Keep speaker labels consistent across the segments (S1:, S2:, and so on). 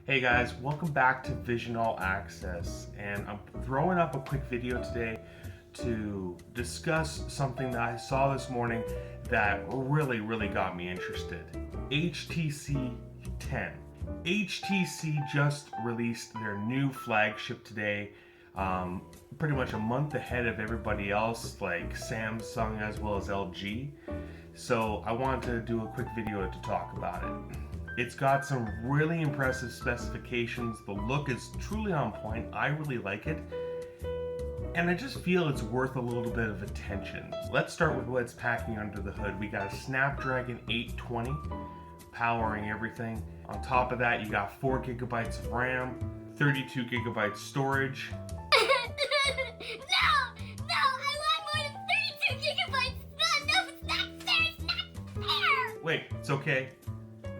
S1: Hey guys, welcome back to Vision All Access, and I'm throwing up a quick video today to discuss something that I saw this morning that really got me interested. HTC 10. HTC just released their new flagship today, pretty much a month ahead of everybody else like Samsung as well as LG. So I wanted to do a quick video to talk about it. It's got some really impressive specifications. The look is truly on point. I really like it. And I just feel it's worth a little bit of attention. Let's start with what's packing under the hood. We got a Snapdragon 820 powering everything. On top of that, you got 4 gigabytes of RAM, 32 gigabytes storage.
S2: No, I want more than 32 gigabytes. It's not fair.
S1: Wait, it's okay.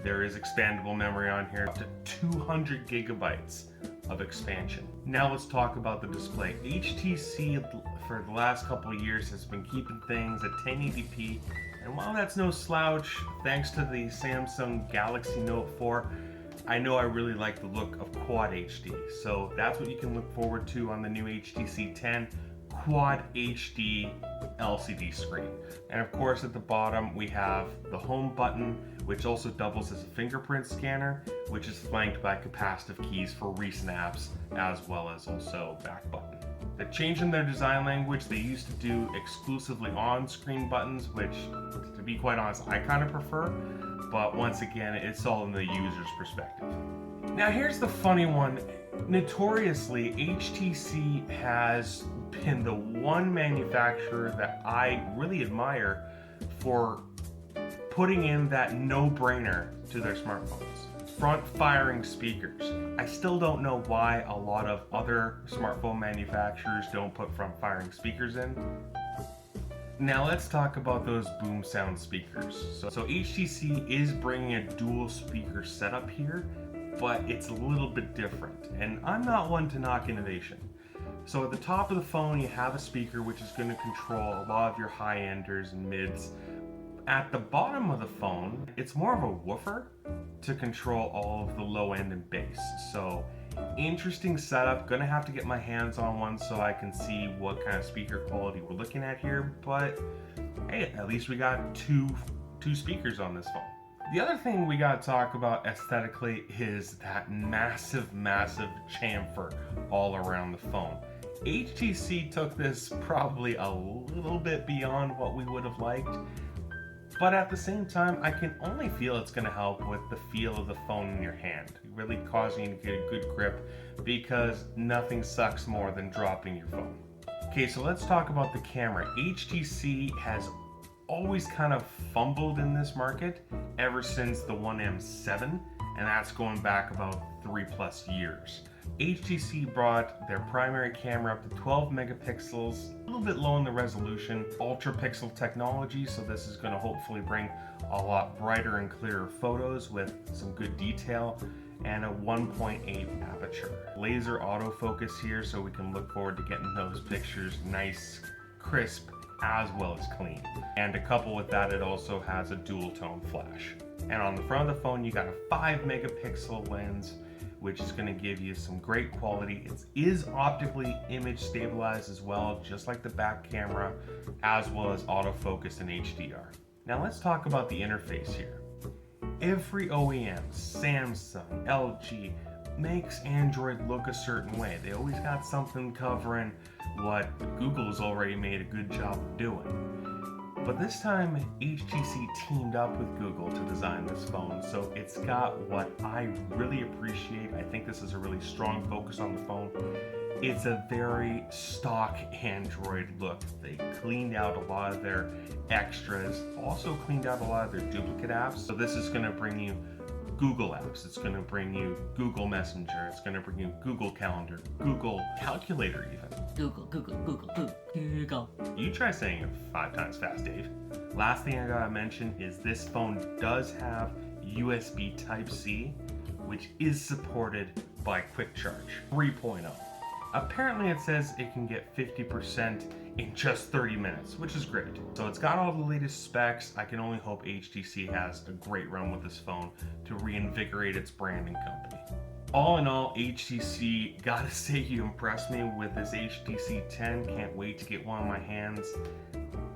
S1: There is expandable memory on here, up to 200 gigabytes of expansion. Now let's talk about the display. HTC for the last couple of years has been keeping things at 1080p, and while that's no slouch, thanks to the Samsung Galaxy Note 4, I know I really like the look of Quad HD. So that's what you can look forward to on the new HTC 10. Quad HD LCD screen. And of course at the bottom we have the home button, which also doubles as a fingerprint scanner, which is flanked by capacitive keys for recent apps, as well as also back button. They're changing their design language. They used to do exclusively on-screen buttons, which to be quite honest I kind of prefer, but once again it's all in the user's perspective. Now here's the funny one. Notoriously, HTC has been the one manufacturer that I really admire for putting in that no-brainer to their smartphones. Front-firing speakers. I still don't know why a lot of other smartphone manufacturers don't put front-firing speakers in. Now let's talk about those boom sound speakers. So HTC is bringing a dual speaker setup here, but it's a little bit different, and I'm not one to knock innovation. So at the top of the phone you have a speaker which is going to control a lot of your high-enders and mids. At the bottom of the phone, it's more of a woofer to control all of the low end and bass. So interesting setup. Gonna have to get my hands on one so I can see what kind of speaker quality we're looking at here, but hey, at least we got two speakers on this phone. The other thing we gotta talk about aesthetically is that massive chamfer all around the phone. HTC took this probably a little bit beyond what we would have liked, but at the same time, I can only feel it's gonna help with the feel of the phone in your hand, really causing you to get a good grip, because nothing sucks more than dropping your phone. Okay, so let's talk about the camera. HTC has always kind of fumbled in this market ever since the 1M7, and that's going back about 3+ years. HTC brought their primary camera up to 12 megapixels, a little bit low in the resolution, ultra pixel technology, so this is going to hopefully bring a lot brighter and clearer photos with some good detail, and a 1.8 aperture. Laser autofocus here, so we can look forward to getting those pictures nice, crisp, as well as clean. And to couple with that, it also has a dual tone flash. And on the front of the phone, you got a 5 megapixel lens, which is going to give you some great quality. It is optically image stabilized as well, just like the back camera, as well as autofocus and HDR. Now let's talk about the interface here. Every OEM, Samsung, LG, makes Android look a certain way. They always got something covering what Google has already made a good job of doing. But this time, HTC teamed up with Google to design this phone, so it's got what I really appreciate. I think this is a really strong focus on the phone. It's a very stock Android look. They cleaned out a lot of their extras, also cleaned out a lot of their duplicate apps. So this is going to bring you Google apps, it's going to bring you Google Messenger, it's going to bring you Google Calendar, Google Calculator even.
S2: Google.
S1: You try saying it 5 times fast, Dave. Last thing I gotta mention is this phone does have USB Type-C, which is supported by Quick Charge 3.0. Apparently it says it can get 50% in just 30 minutes, which is great. So it's got all the latest specs. I can only hope HTC has a great run with this phone to reinvigorate its brand and company. All in all, HTC, gotta say you impressed me with this HTC 10. Can't wait to get one in my hands.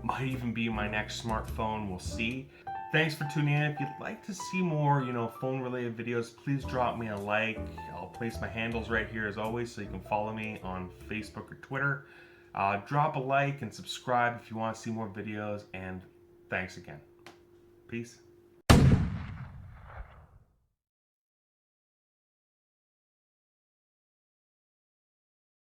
S1: Might even be my next smartphone, we'll see. Thanks for tuning in. If you'd like to see more, phone related videos, please drop me a like. I'll place my handles right here as always, so you can follow me on Facebook or Twitter. Drop a like and subscribe if you want to see more videos, and thanks again. Peace.